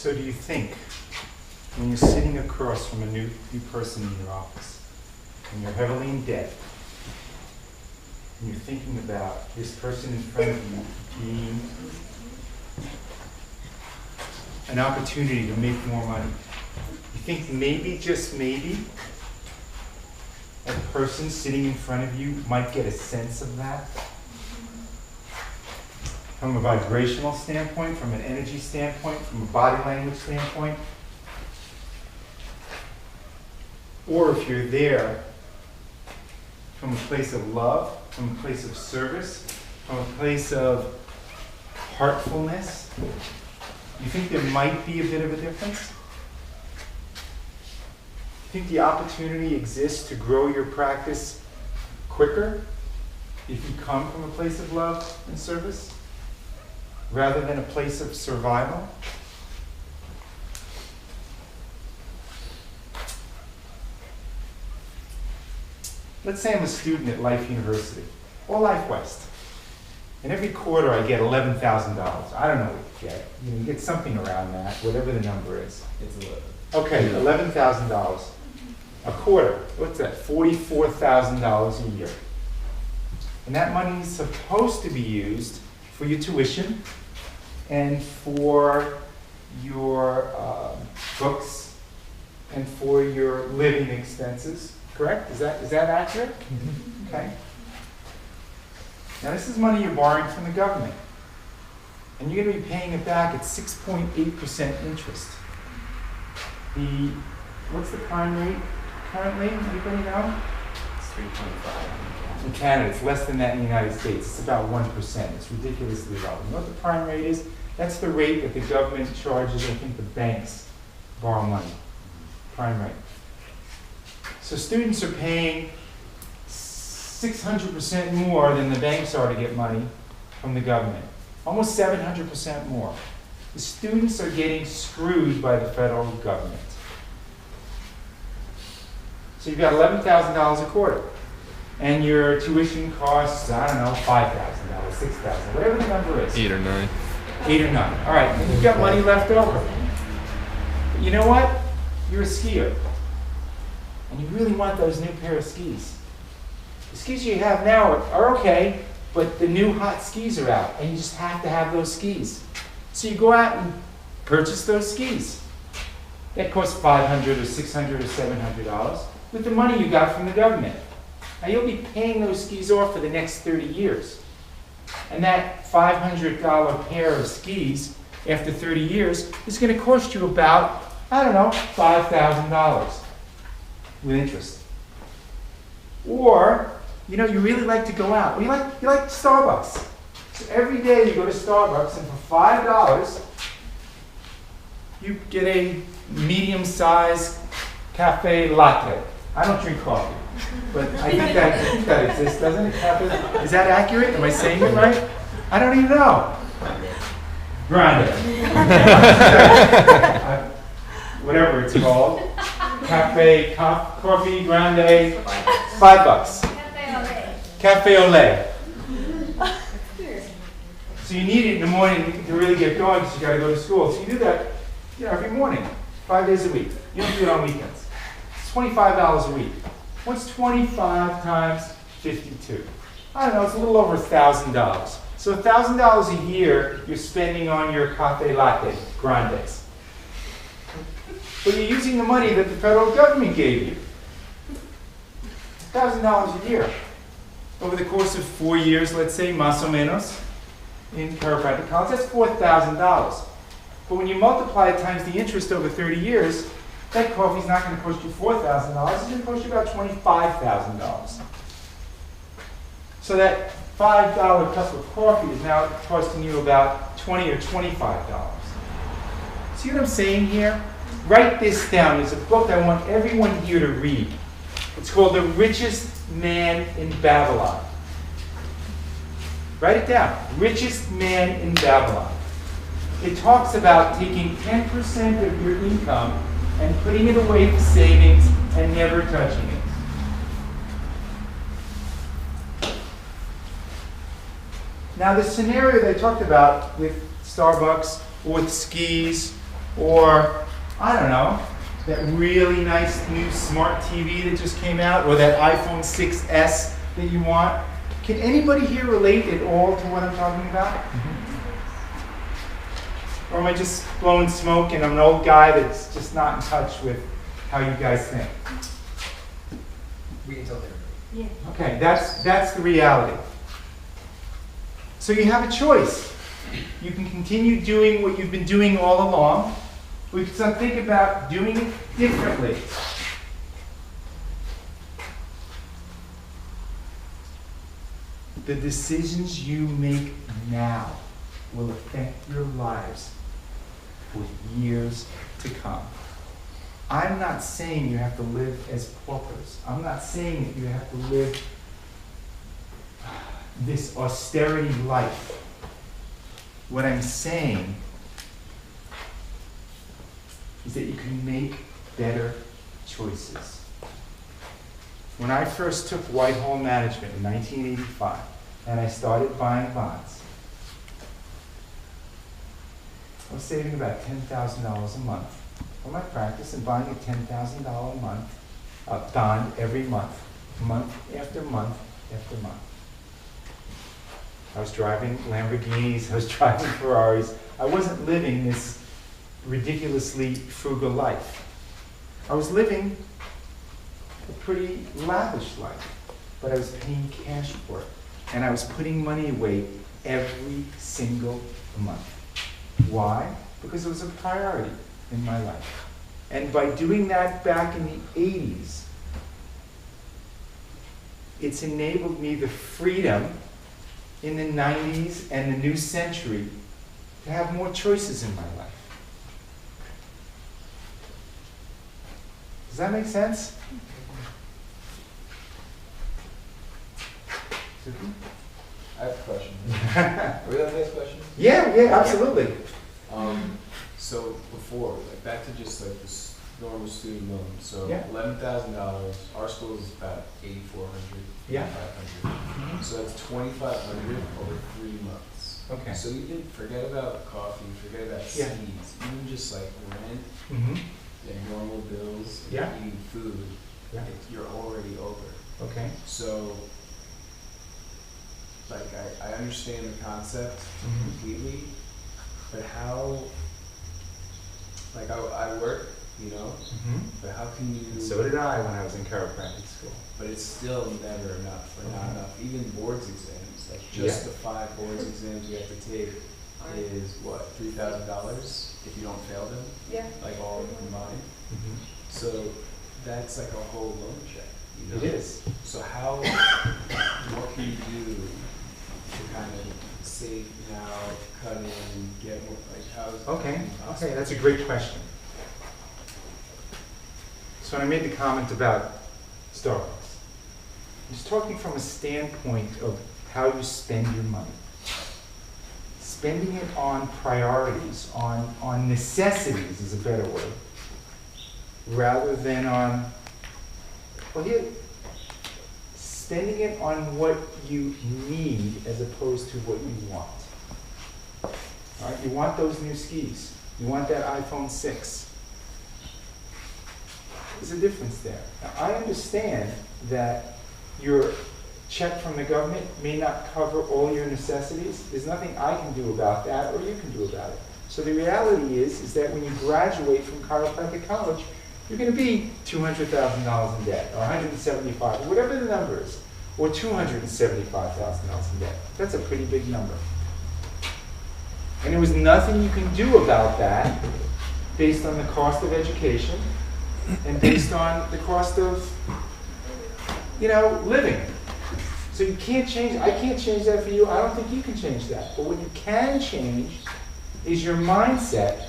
So do you think, when you're sitting across from a new person in your office, and you're heavily in debt, and you're thinking about this person in front of you being an opportunity to make more money, you think maybe, just maybe, that person sitting in front of you might get a sense of that? From a vibrational standpoint, from an energy standpoint, from a body language standpoint? Or if you're there from a place of love, from a place of service, from a place of heartfulness, you think there might be a bit of a difference? You think the opportunity exists to grow your practice quicker if you come from a place of love and service, rather than a place of survival? Let's say I'm a student at Life University, or Life West, and every quarter I get $11,000. I don't know what you get. You get something around that, whatever the number is. It's 11. Okay, $11,000 a quarter. What's that? $44,000 a year. And that money is supposed to be used for your tuition and for your books and for your living expenses. Correct? Is that accurate? Mm-hmm. Okay. Now this is money you're borrowing from the government. And you're going to be paying it back at 6.8% interest. What's the prime rate currently? Anybody know? It's 3.5. In Canada, it's less than that in the United States. It's about 1%. It's ridiculously low. You know what the prime rate is? That's the rate that the government charges, I think, the banks borrow money. Prime rate. So students are paying 600% more than the banks are to get money from the government. Almost 700% more. The students are getting screwed by the federal government. So you've got $11,000 a quarter. And your tuition costs, I don't know, $5,000, $6,000, whatever the number is. 8 or 9. 8 or 9. All right, and you've got money left over. But you know what? You're a skier. And you really want those new pair of skis. The skis you have now are okay, but the new hot skis are out, and you just have to have those skis. So you go out and purchase those skis. That costs $500 or $600 or $700 with the money you got from the government. Now you'll be paying those skis off for the next 30 years. And that $500 pair of skis after 30 years is going to cost you about, I don't know, $5,000 with interest. Or, you know, you really like to go out. You like Starbucks. So every day you go to Starbucks, and for $5, you get a medium-sized cafe latte. I don't drink coffee, but I think that exists, doesn't it? Cafe? Is that accurate? Am I saying it right? I don't even know. Grande. Whatever it's called. Cafe, coffee, grande, $5. Cafe au lait. So you need it in the morning to really get going because you got to go to school. So you do that, every morning, 5 days a week. You don't do it on weekends. It's $25 a week. What's 25 times 52? I don't know, it's a little over $1,000. So $1,000 a year you're spending on your cafe latte, grandes. But you're using the money that the federal government gave you. $1,000 a year. Over the course of 4 years, let's say, más o menos, in chiropractic college, that's $4,000. But when you multiply it times the interest over 30 years, that coffee's not going to cost you $4,000. It's going to cost you about $25,000. So that $5 cup of coffee is now costing you about $20 or $25. See what I'm saying here? Write this down. There's a book I want everyone here to read. It's called The Richest Man in Babylon. Write it down. Richest Man in Babylon. It talks about taking 10% of your income and putting it away for savings and never touching it. Now the scenario that I talked about with Starbucks or with skis or I don't know, that really nice new smart TV that just came out, or that iPhone 6S that you want. Can anybody here relate at all to what I'm talking about? Or am I just blowing smoke and I'm an old guy that's just not in touch with how you guys think? We can tell them. Yeah. Okay, that's the reality. So you have a choice. You can continue doing what you've been doing all along. We can think about doing it differently. The decisions you make now will affect your lives for years to come. I'm not saying you have to live as paupers. I'm not saying that you have to live this austerity life. What I'm saying is that you can make better choices. When I first took Whitehall Management in 1985, and I started buying bonds, I was saving about $10,000 a month for my practice and buying a $10,000 a month bond every month after month after month. I was driving Lamborghinis, I was driving Ferraris. I wasn't living this ridiculously frugal life. I was living a pretty lavish life, but I was paying cash for it. And I was putting money away every single month. Why? Because it was a priority in my life. And by doing that back in the 80s, it's enabled me the freedom in the 90s and the new century to have more choices in my life. Does that make sense? I have a question. Are we on the next question? Yeah, absolutely. So before, like back to just like this normal student loan. So Yeah. $11,000. Our school is about 8,400. Yeah. 500. So that's 2,500 over 3 months. Okay. So you can forget about coffee, forget about Yeah. seeds, even just like rent Mm-hmm. and normal bills, and Yeah. eating food. Yeah. You're already over. Okay. So, like, I understand the concept Mhm. completely, but how, like, I work, you know, Mm-hmm. but how can you, So did I when I was in chiropractic school. but it's still never enough, or not Okay. enough, even boards exams, like, just Yeah. the 5 boards exams you have to take is, what, $3,000 if you don't fail them, Yeah. like, all combined? Mm-hmm. So, that's like a whole loan check, you know? It is. So how, what can you do to kind of save now, cut in, get more, like how is Okay, that's a great question. So when I made the comment about Starbucks, I was talking from a standpoint of how you spend your money. Spending it on priorities, on necessities is a better word, rather than on, well here, spending it on what you need as opposed to what you want. All right, you want those new skis. You want that iPhone 6. There's a difference there. Now, I understand that your check from the government may not cover all your necessities. There's nothing I can do about that or you can do about it. So the reality is that when you graduate from chiropractic college, you're going to be $200,000 in debt, or $175,000, or whatever the number is, or $275,000 in debt. That's a pretty big number. And there was nothing you can do about that based on the cost of education and based on the cost of, living. So you can't change, I can't change that for you. I don't think you can change that. But what you can change is your mindset